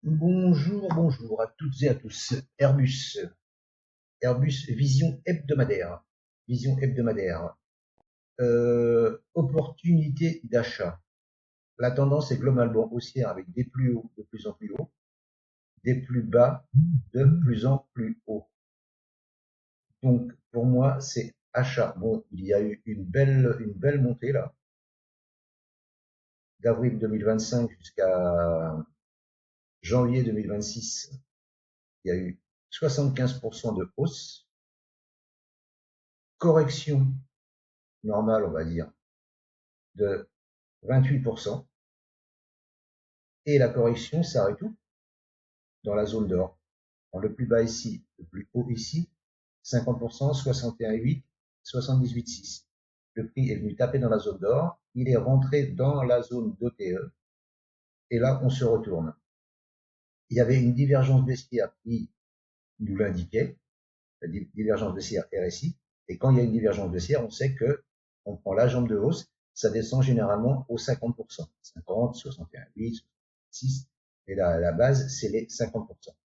Bonjour, bonjour à toutes et à tous. Airbus Vision hebdomadaire. Vision hebdomadaire. Opportunité d'achat. La tendance est globalement haussière avec des plus hauts de plus en plus hauts, des plus bas de plus en plus hauts. Donc pour moi c'est achat. Bon, il y a eu une belle montée là, d'avril 2025 jusqu'à janvier 2026. Il y a eu 75% de hausse, correction normale, on va dire, de 28%, et la correction s'arrête où? Dans la zone d'or. Le plus bas ici, le plus haut ici, 50%, 61,8, 78,6. Le prix est venu taper dans la zone d'or, il est rentré dans la zone d'OTE, et là on se retourne. Il y avait une divergence baissière qui nous l'indiquait, la divergence baissière RSI, et quand il y a une divergence baissière, on sait que on prend la jambe de hausse, ça descend généralement aux 50%, 50, 61,8, 6, et la base, c'est les 50%.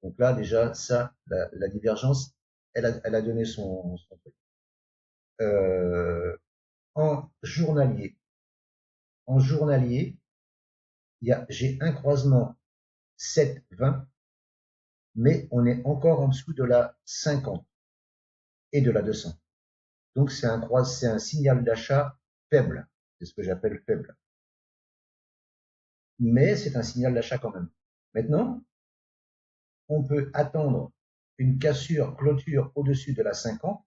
Donc là, déjà, ça, la divergence, elle a donné son truc. Euh, en journalier, en journalier, j'ai un croisement 7,20, mais on est encore en dessous de la 50 et de la 200. Donc c'est un signal d'achat faible. C'est ce que j'appelle faible. Mais c'est un signal d'achat quand même. Maintenant, on peut attendre une cassure clôture au-dessus de la 50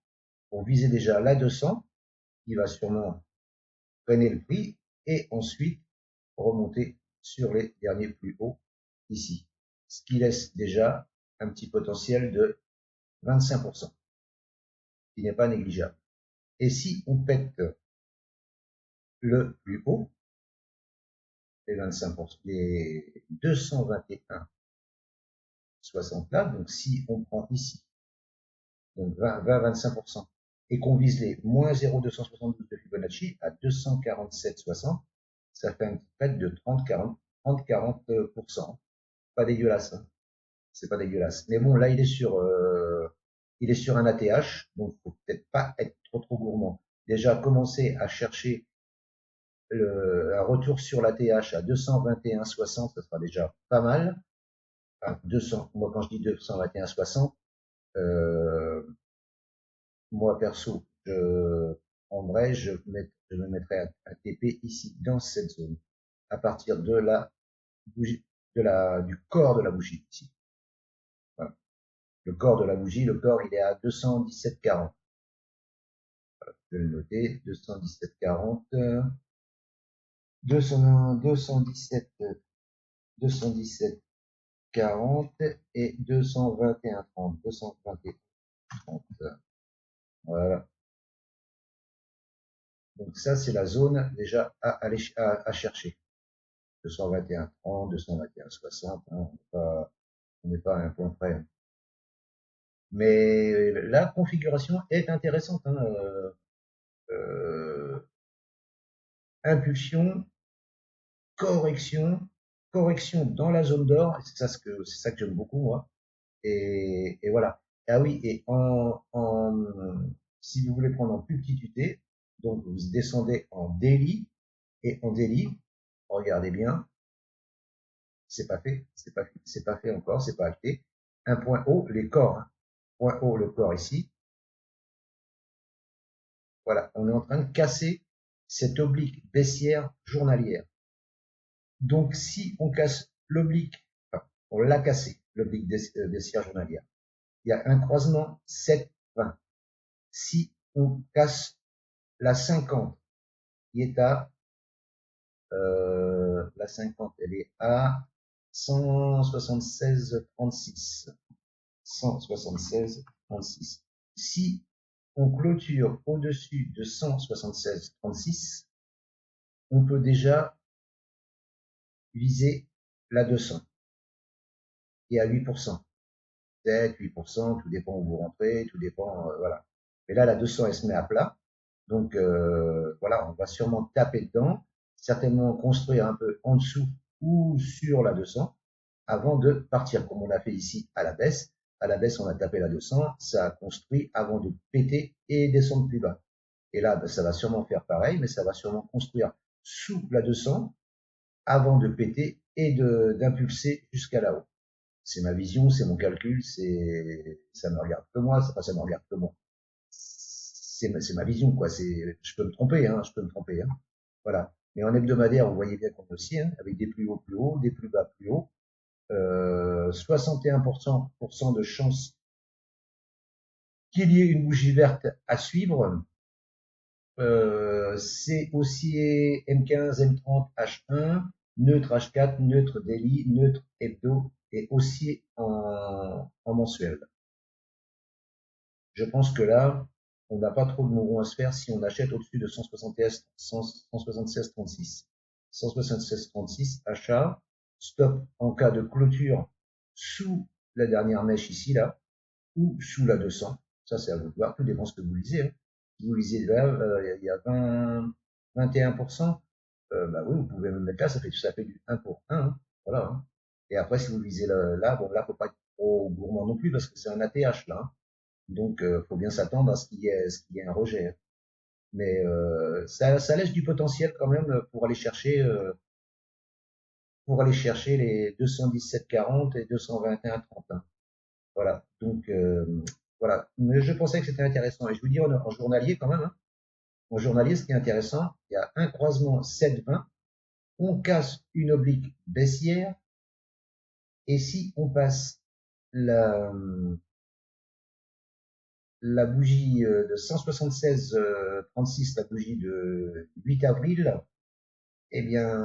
pour viser déjà la 200, qui va sûrement freiner le prix, et ensuite remonter sur les derniers plus hauts ici. Ce qui laisse déjà un petit potentiel de 25%, qui n'est pas négligeable. Et si on pète le plus haut, les 25%, les 221,60 là, donc si on prend ici, donc 20-25%, et qu'on vise les moins 0,272 de Fibonacci à 247,60, ça fait une pète de 30-40%. Pas dégueulasse, hein. C'est pas dégueulasse. Mais bon, là, il est sur un ATH, donc faut peut-être pas être trop gourmand. Déjà, commencer à chercher un retour sur l'ATH à 221,60, ça sera déjà pas mal. Enfin, 200, moi, quand je dis 221,60, euh, moi, perso, je me mettrais un TP ici, dans cette zone, à partir de la bougie, du corps de la bougie, ici. Voilà. Le corps de la bougie, le corps, il est à 217,40. Je vais le noter, 217,40, 217, 217,40 et 221,30, 221,30. Voilà. Donc ça, c'est la zone déjà à chercher. 221,30, 221,60, hein, on n'est pas à un point près. Mais la configuration est intéressante, hein, euh, impulsion, correction, correction dans la zone d'or, c'est ça que j'aime beaucoup, moi. Et voilà. Ah oui, et si vous voulez prendre en plus petit UT, donc vous descendez en daily, et en daily, regardez bien, c'est pas fait, c'est pas fait encore, c'est pas acté. Un point haut, les corps, hein. Point haut, le corps ici. Voilà, on est en train de casser cette oblique baissière journalière. Donc, si on casse l'oblique, enfin, on l'a cassé, l'oblique baissière journalière, il y a un croisement 7,20. Si on casse la 50, qui est à, la 50, elle est à 176,36. 176,36. Si on clôture au-dessus de 176,36, on peut déjà viser la 200, qui est à 8%. Peut-être 8%, tout dépend où vous rentrez, tout dépend, voilà. Mais là, la 200, elle se met à plat. Donc, voilà, on va sûrement taper dedans, certainement construire un peu en dessous ou sur la 200. avant de partir, comme on a fait ici à la baisse. À la baisse, on a tapé la 200, ça a construit avant de péter et descendre plus bas. Et là, ben, ça va sûrement faire pareil, mais ça va sûrement construire sous la 200 avant de péter et d'impulser jusqu'à là-haut. C'est ma vision, c'est mon calcul, ça me regarde que moi, ça me regarde que moi. C'est ma vision, quoi. Je peux me tromper, hein, je peux me tromper, hein. Voilà. Mais en hebdomadaire, vous voyez bien qu'on est aussi, hein, avec des plus hauts plus hauts, des plus bas plus hauts. 61% de chances qu'il y ait une bougie verte à suivre. C'est haussier M15, M30, H1, neutre H4, neutre daily, neutre hebdo et haussier en mensuel. Je pense que là, on n'a pas trop de mouvement à se faire si on achète au-dessus de 176,36. 176,36, achat, stop en cas de clôture sous la dernière mèche ici, là, ou sous la 200. Ça, c'est à vous de voir, tout dépend de ce que vous lisez, hein. Si vous lisez là, il y a 21%, bah oui, vous pouvez me mettre là, ça fait du 1 pour 1, hein. Voilà, hein. Et après, si vous lisez là, bon, là, faut pas être trop gourmand non plus parce que c'est un ATH, là, hein. Donc, faut bien s'attendre à ce qu'il y ait un rejet, hein. Mais ça laisse du potentiel quand même pour aller chercher les 217,40 et 221,30, hein. Voilà. Donc, voilà. Mais je pensais que c'était intéressant. Et je vous dis en journalier quand même, hein. En journalier, ce qui est intéressant, il y a un croisement 7,20, on casse une oblique baissière, et si on passe la, la bougie de 176,36, la bougie de 8 avril, eh bien,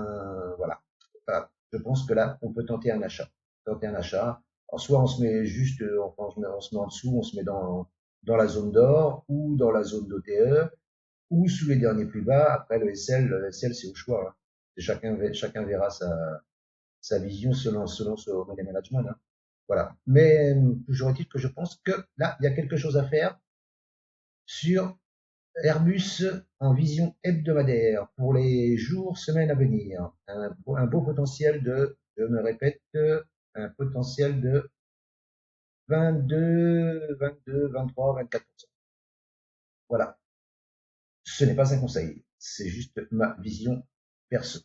voilà. Voilà. Je pense que là, on peut tenter un achat. Tenter un achat. Alors, soit on se met juste, enfin, on se met en dessous, on se met dans la zone d'or ou dans la zone d'OTE ou sous les derniers plus bas. Après, le SL, c'est au choix, hein. Chacun verra sa vision selon son money management, hein. Voilà. Mais toujours est-il que je pense que là, il y a quelque chose à faire sur Airbus en vision hebdomadaire pour les jours, semaines à venir. Un beau potentiel je me répète, un potentiel de 22, 22, 23, 24%. Voilà. Ce n'est pas un conseil, c'est juste ma vision perso.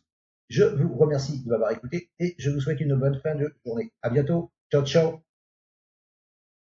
Je vous remercie de m'avoir écouté et je vous souhaite une bonne fin de journée. À bientôt. Ciao, ciao.